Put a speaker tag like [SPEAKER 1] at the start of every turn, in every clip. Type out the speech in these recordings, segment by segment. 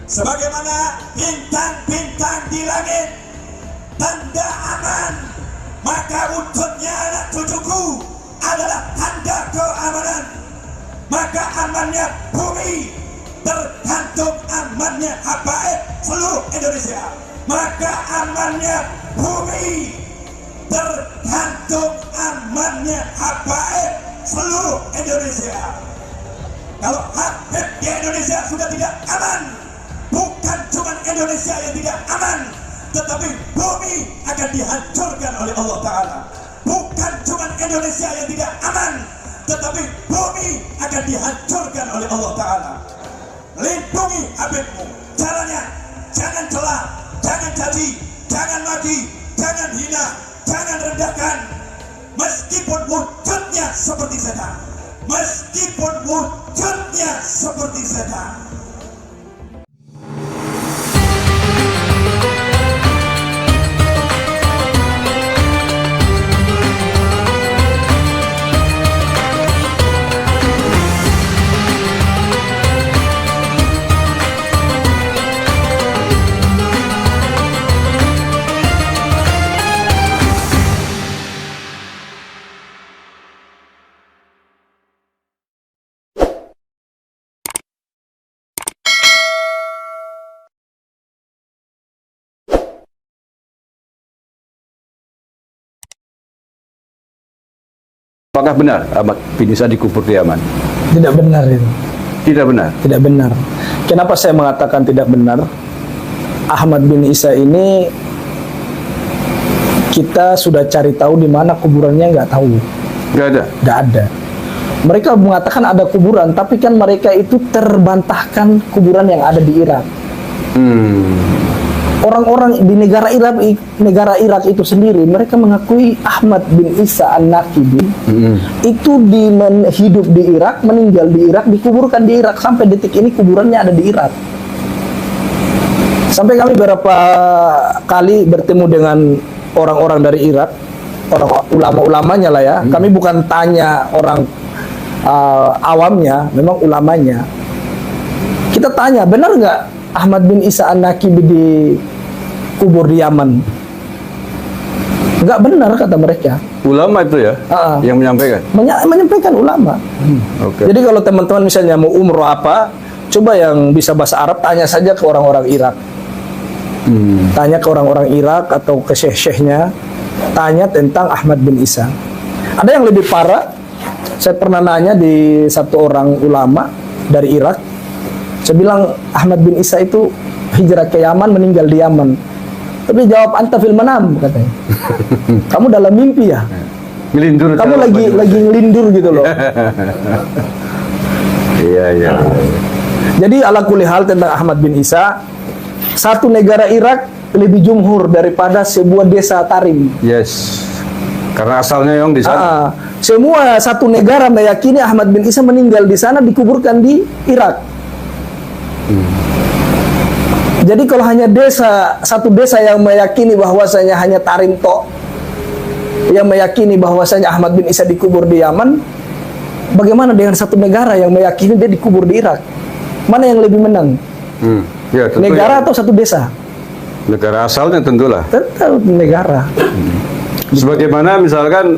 [SPEAKER 1] Sebagaimana bintang-bintang di langit tanda aman, maka wujudnya anak cucuku adalah tanda keamanan. Maka amannya bumi tergantung amannya habaib seluruh Indonesia. Maka amannya bumi tergantung amannya habaib seluruh Indonesia. Kalau habib di Indonesia sudah tidak aman, bukan cuma Indonesia yang tidak aman, tetapi bumi akan dihancurkan oleh Allah Ta'ala. Bukan cuma Indonesia yang tidak aman, tetapi bumi akan dihancurkan oleh Allah Ta'ala. Lindungi habibmu. Caranya, jangan celah, jangan caci, jangan maki, jangan hina, jangan rendahkan. Meskipun wujudnya seperti setan, meskipun wujudnya seperti setan.
[SPEAKER 2] Apakah benar Ahmad bin Isa dikubur di Yaman?
[SPEAKER 3] Tidak benar itu.
[SPEAKER 2] Tidak benar?
[SPEAKER 3] Tidak benar. Kenapa saya mengatakan tidak benar? Ahmad bin Isa ini kita sudah cari tahu di mana kuburannya, nggak tahu.
[SPEAKER 2] Nggak ada?
[SPEAKER 3] Nggak ada. Mereka mengatakan ada kuburan, tapi kan mereka itu terbantahkan kuburan yang ada di Irak. Orang-orang di negara Irak itu sendiri, mereka mengakui Ahmad bin Isa An-Nakibi itu hidup di Irak, meninggal di Irak, dikuburkan di Irak. Sampai detik ini kuburannya ada di Irak. Sampai kami beberapa kali bertemu dengan orang-orang dari Irak, orang ulama-ulamanya lah ya. Kami bukan tanya orang awamnya, memang ulamanya. Kita tanya, benar nggak Ahmad bin Isa An-Nakibi dikubur di Yaman? Nggak benar kata mereka.
[SPEAKER 2] Ulama itu ya? Yang menyampaikan?
[SPEAKER 3] Menyampaikan ulama.
[SPEAKER 2] Okay.
[SPEAKER 3] Jadi kalau teman-teman misalnya mau umroh apa, coba yang bisa bahasa Arab tanya saja ke orang-orang Irak. Tanya ke orang-orang Irak atau ke syekh-syekhnya, tanya tentang Ahmad bin Isa. Ada yang lebih parah. Saya pernah nanya di satu orang ulama dari Irak. Saya bilang Ahmad bin Isa itu hijrah ke Yaman, meninggal di Yaman. Tapi jawab, anta fil manam, katanya. Kamu dalam mimpi ya?
[SPEAKER 2] Ngelindur.
[SPEAKER 3] Kamu lagi ngelindur gitu loh.
[SPEAKER 2] Iya.
[SPEAKER 3] Jadi ala kulli hal tentang Ahmad bin Isa, satu negara Irak lebih jumhur daripada sebuah desa Tarim.
[SPEAKER 2] Yes. Karena asalnya yang di sana.
[SPEAKER 3] Semua satu negara meyakini Ahmad bin Isa meninggal di sana, dikuburkan di Irak. Jadi kalau hanya satu desa yang meyakini bahwasanya hanya Tarim tok yang meyakini bahwasanya Ahmad bin Isa dikubur di Yaman, bagaimana dengan satu negara yang meyakini dia dikubur di Irak? Mana yang lebih menang?
[SPEAKER 2] Ya,
[SPEAKER 3] negara atau satu desa?
[SPEAKER 2] Negara asalnya tentulah.
[SPEAKER 3] Tentu negara.
[SPEAKER 2] Sebagaimana misalkan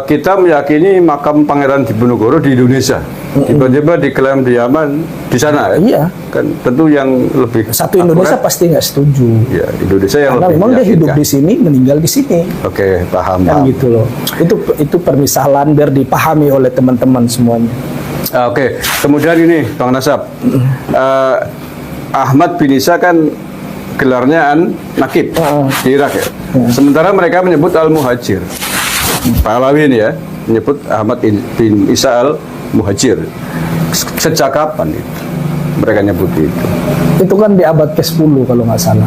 [SPEAKER 2] kita meyakini makam Pangeran Diponegoro di Indonesia, tiba-tiba diklaim di Yaman, di sana.
[SPEAKER 3] Iya.
[SPEAKER 2] Kan tentu yang lebih
[SPEAKER 3] satu Indonesia
[SPEAKER 2] akurat,
[SPEAKER 3] pasti nggak setuju.
[SPEAKER 2] Ya, Indonesia yang
[SPEAKER 3] karena
[SPEAKER 2] lebih
[SPEAKER 3] memang dia hidup
[SPEAKER 2] meyakinkan.
[SPEAKER 3] di sini, meninggal di sini.
[SPEAKER 2] Oke, paham.
[SPEAKER 3] Kan gitu loh. Itu permisalan biar dipahami oleh teman-teman semuanya.
[SPEAKER 2] Oke, kemudian ini Bang Nasab, Ahmad bin Isa kan gelarnya An-Nakib di Irak ya. Sementara mereka menyebut Al-Muhajir. Pahlawi ini ya, menyebut Ahmad bin Isa Al-Muhajir. Sejak kapan itu mereka nyebut itu?
[SPEAKER 3] Itu kan di abad ke-10 kalau nggak salah.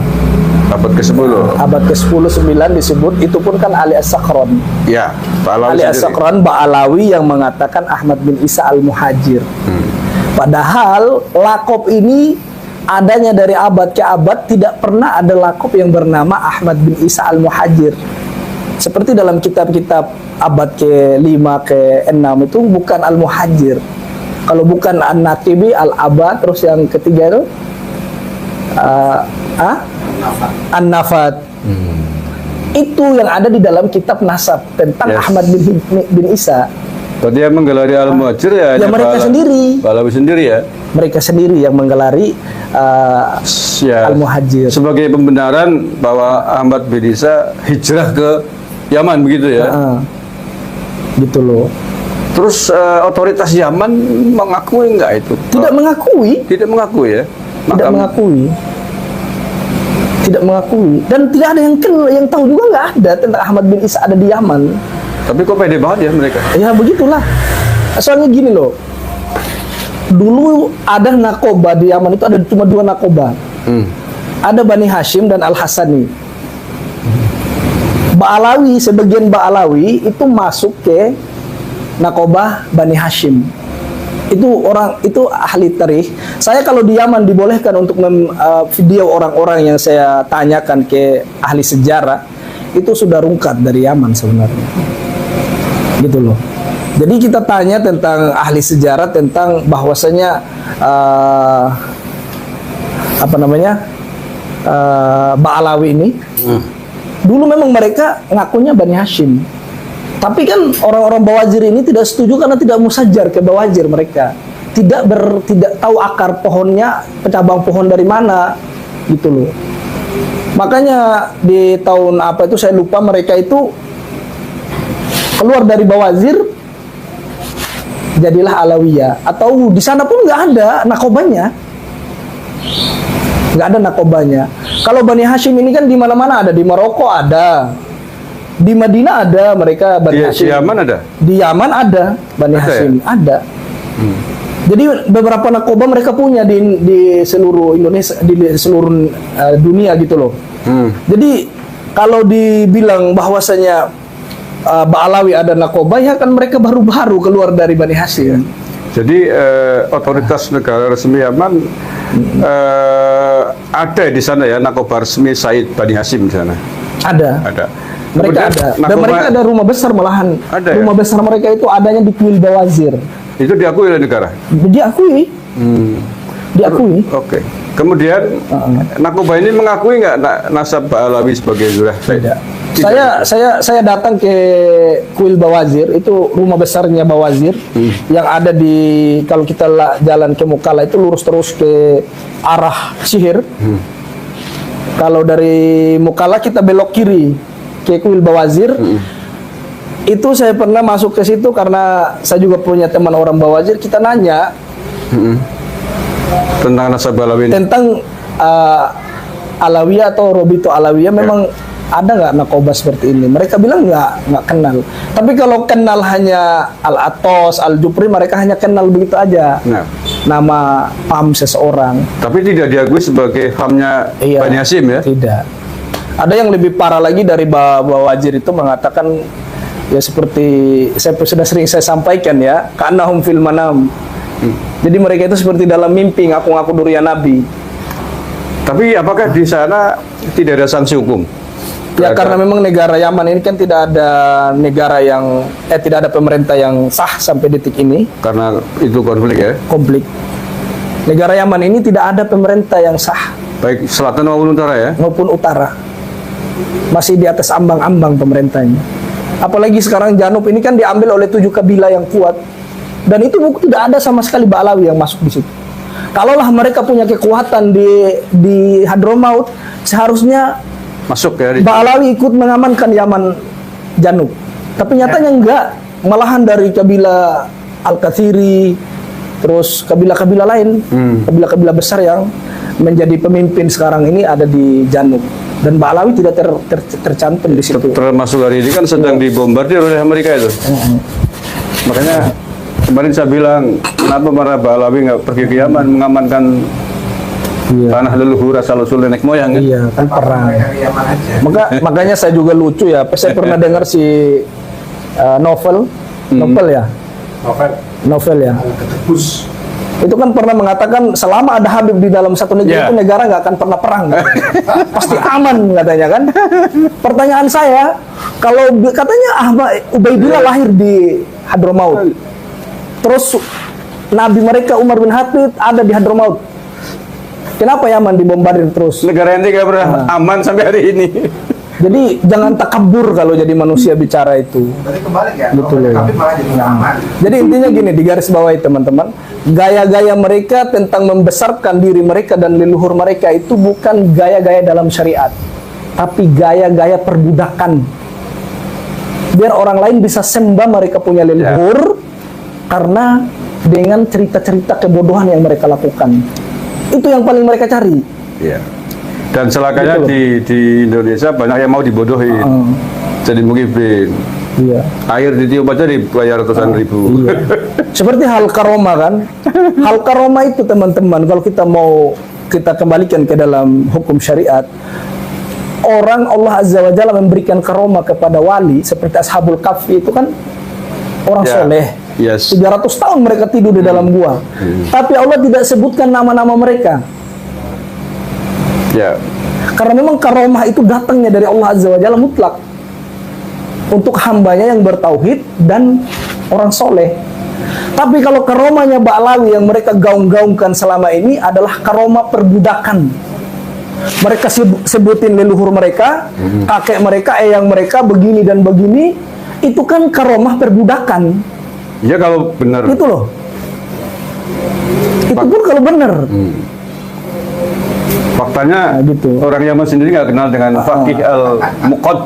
[SPEAKER 2] Abad ke-10?
[SPEAKER 3] Abad ke-10, 9 disebut, itu pun kan Ali As-Sakran.
[SPEAKER 2] Ya, Pahlawi
[SPEAKER 3] Ali As-Sakran, Ba'alawi yang mengatakan Ahmad bin Isa Al-Muhajir. Padahal lakop ini adanya dari abad ke abad, tidak pernah ada lakop yang bernama Ahmad bin Isa Al-Muhajir. Seperti dalam kitab-kitab abad ke-5, ke-6 itu bukan Al-Muhajir. Kalau bukan An-Nakibi, Al-Abad, terus yang ketiga itu An-Nafat. Itu yang ada di dalam kitab nasab tentang Ahmad bin Isa.
[SPEAKER 2] Berarti yang menggelari Al-Muhajir ya
[SPEAKER 3] mereka sendiri.
[SPEAKER 2] Pahlawi sendiri ya.
[SPEAKER 3] Mereka sendiri yang menggelari Al-Muhajir.
[SPEAKER 2] Sebagai pembenaran bahwa Ahmad bin Isa hijrah ke Yaman begitu ya.
[SPEAKER 3] Gitu loh.
[SPEAKER 2] Terus otoritas Yaman mengakui enggak itu?
[SPEAKER 3] Tidak mengakui.
[SPEAKER 2] Tidak mengakui ya.
[SPEAKER 3] Tidak mengakui. Tidak mengakui. Dan tidak ada yang tahu juga, nggak ada tentang Ahmad bin Isa ada di Yaman.
[SPEAKER 2] Tapi kok pede banget ya mereka?
[SPEAKER 3] Ya begitulah. Soalnya gini loh. Dulu ada nakoba di Yaman itu ada cuma 2 nakoba. Ada Bani Hashim dan Al-Hasani. Ba'alawi, sebagian Ba'alawi itu masuk ke nakoba Bani Hashim. Itu ahli tarikh. Saya kalau di Yaman dibolehkan untuk video orang-orang yang saya tanyakan ke ahli sejarah, itu sudah rungkat dari Yaman sebenarnya. Gitu loh. Jadi kita tanya tentang ahli sejarah tentang bahwasanya Ba'alawi ini dulu memang mereka ngakunya Bani Hashim. Tapi kan orang-orang Bawazir ini tidak setuju karena tidak musajar ke Bawazir mereka. Tidak tahu akar pohonnya, cabang pohon dari mana, gitu loh. Makanya di tahun apa itu saya lupa, mereka itu keluar dari Bawazir, jadilah Alawiyah. Atau di sana pun nggak ada nakobanya, nggak ada nakobanya. Kalau Bani Hashim ini kan di mana-mana ada, di Maroko ada. Di Madinah ada mereka Bani Hashim.
[SPEAKER 2] Di Yaman ada?
[SPEAKER 3] Di Yaman ada Bani Hashim, ada. Jadi beberapa nakoba mereka punya di seluruh Indonesia, di seluruh dunia gitu loh. Jadi kalau dibilang bahwasanya Ba'alawi ada nakoba, ya kan mereka baru-baru keluar dari Bani Hashim.
[SPEAKER 2] Jadi otoritas negara resmi Yaman ada di sana ya, nakoba resmi Said Bani Hashim di sana.
[SPEAKER 3] Ada. Mereka
[SPEAKER 2] kemudian,
[SPEAKER 3] ada. Dan mereka ada rumah besar malahan.
[SPEAKER 2] Ada,
[SPEAKER 3] rumah besar mereka itu adanya di Kuil Bawazir.
[SPEAKER 2] Itu diakui oleh negara?
[SPEAKER 3] Diakui. Diakui.
[SPEAKER 2] Oke. Kemudian nakoba ini mengakui nggak nasab Ba'alawi sebagai Zurah?
[SPEAKER 3] Tidak. Saya datang ke Kuil Bawazir, itu rumah besarnya Bawazir yang ada di, kalau kita jalan ke Mukalla itu lurus terus ke arah Sihir. Kalau dari Mukalla kita belok kiri ke Kuil Bawazir. Itu saya pernah masuk ke situ karena saya juga punya teman orang Bawazir. Kita nanya
[SPEAKER 2] tentang nasab Ba'alawi,
[SPEAKER 3] tentang Alawiyah atau Robito Alawiyah, memang ada nggak nakoba seperti ini? Mereka bilang nggak kenal. Tapi kalau kenal hanya Al-Atos, Al-Jupri, mereka hanya kenal begitu aja. Nama paham seseorang. Tapi
[SPEAKER 2] tidak diakui sebagai pahamnya Bani Hashim ya?
[SPEAKER 3] Tidak. Ada yang lebih parah lagi dari Bawazir itu mengatakan, ya seperti sudah sering saya sampaikan ya, ka'annahum fil manam. Jadi mereka itu seperti dalam mimpi ngaku-ngaku durian Nabi.
[SPEAKER 2] Tapi apakah di sana tidak ada sanksi hukum?
[SPEAKER 3] Ya karena memang negara Yaman ini kan tidak ada negara yang tidak ada pemerintah yang sah sampai detik ini.
[SPEAKER 2] Karena itu konflik ya?
[SPEAKER 3] Konflik. Negara Yaman ini tidak ada pemerintah yang sah.
[SPEAKER 2] Baik selatan maupun utara ya?
[SPEAKER 3] Maupun utara. Masih di atas ambang-ambang pemerintahnya. Apalagi sekarang Janub ini kan diambil oleh 7 kabilah yang kuat. Dan itu tidak ada sama sekali Ba'alawi yang masuk di situ. Kalaulah mereka punya kekuatan di Hadramaut, seharusnya
[SPEAKER 2] masuk ya.
[SPEAKER 3] Ba'alawi ikut mengamankan Yaman Janub. Tapi nyatanya enggak. Malahan dari kabilah Al-Kathiri, terus kabilah-kabilah lain, kabilah-kabilah besar yang menjadi pemimpin sekarang ini ada di Janub. Dan Ba'alawi tidak tercantum di situ.
[SPEAKER 2] Termasuk hari ini kan sedang dibombardir oleh Amerika itu. Makanya kemarin saya bilang, kenapa para Ba'alawi nggak pergi ke Yaman mengamankan tanah leluhur asal-usul nenek moyang?
[SPEAKER 3] Iya, kan perang. Makanya saya juga lucu ya. Saya pernah dengar si Novel ya. Itu kan pernah mengatakan selama ada Habib di dalam satu negeri itu negara nggak akan pernah perang, pasti aman katanya kan. Pertanyaan saya, kalau katanya Ubaidillah lahir di Hadramaut, terus Nabi mereka Umar bin Khattab ada di Hadramaut, Kenapa Yaman dibombardir terus?
[SPEAKER 2] Negara ente gak pernah aman sampai hari ini.
[SPEAKER 3] Jadi jangan takabur kalau jadi manusia bicara itu.
[SPEAKER 4] Berarti kebalik ya.
[SPEAKER 3] Betul ya.
[SPEAKER 4] Tapi malah jadi nggak aman.
[SPEAKER 3] Jadi intinya gini, di garis bawahi teman-teman, gaya-gaya mereka tentang membesarkan diri mereka dan leluhur mereka itu bukan gaya-gaya dalam syariat, tapi gaya-gaya perbudakan. Biar orang lain bisa sembah mereka punya leluhur karena dengan cerita-cerita kebodohan yang mereka lakukan. Itu yang paling mereka cari.
[SPEAKER 2] Ya. Dan celakanya
[SPEAKER 3] Gitu
[SPEAKER 2] di Indonesia banyak yang mau dibodohi. Jadi mungkin
[SPEAKER 3] Iya.
[SPEAKER 2] air ditiup aja dibayar ratusan ribu.
[SPEAKER 3] Iya. Seperti hal karoma kan. Hal karoma itu teman-teman, kalau kita kembalikan ke dalam hukum syariat, orang Allah Azza wa Jalla memberikan karoma kepada wali seperti Ashabul Kahfi itu kan orang soleh.
[SPEAKER 2] Yes.
[SPEAKER 3] 300 tahun mereka tidur di dalam gua. Tapi Allah tidak sebutkan nama-nama mereka.
[SPEAKER 2] Ya.
[SPEAKER 3] Karena memang karomah itu datangnya dari Allah Azza wa Jalla mutlak untuk hambanya yang bertauhid dan orang soleh. Tapi kalau karomahnya Ba'lawi yang mereka gaung-gaungkan selama ini adalah karomah perbudakan. Mereka sebutin leluhur mereka, kakek mereka, eyang mereka begini dan begini. Itu kan karomah perbudakan.
[SPEAKER 2] Ya kalau benar.
[SPEAKER 3] Itu loh. Itu pun kalau benar.
[SPEAKER 2] Faktanya
[SPEAKER 3] Nah, gitu.
[SPEAKER 2] orang Yaman sendiri nggak kenal dengan Faqih al-Muqad.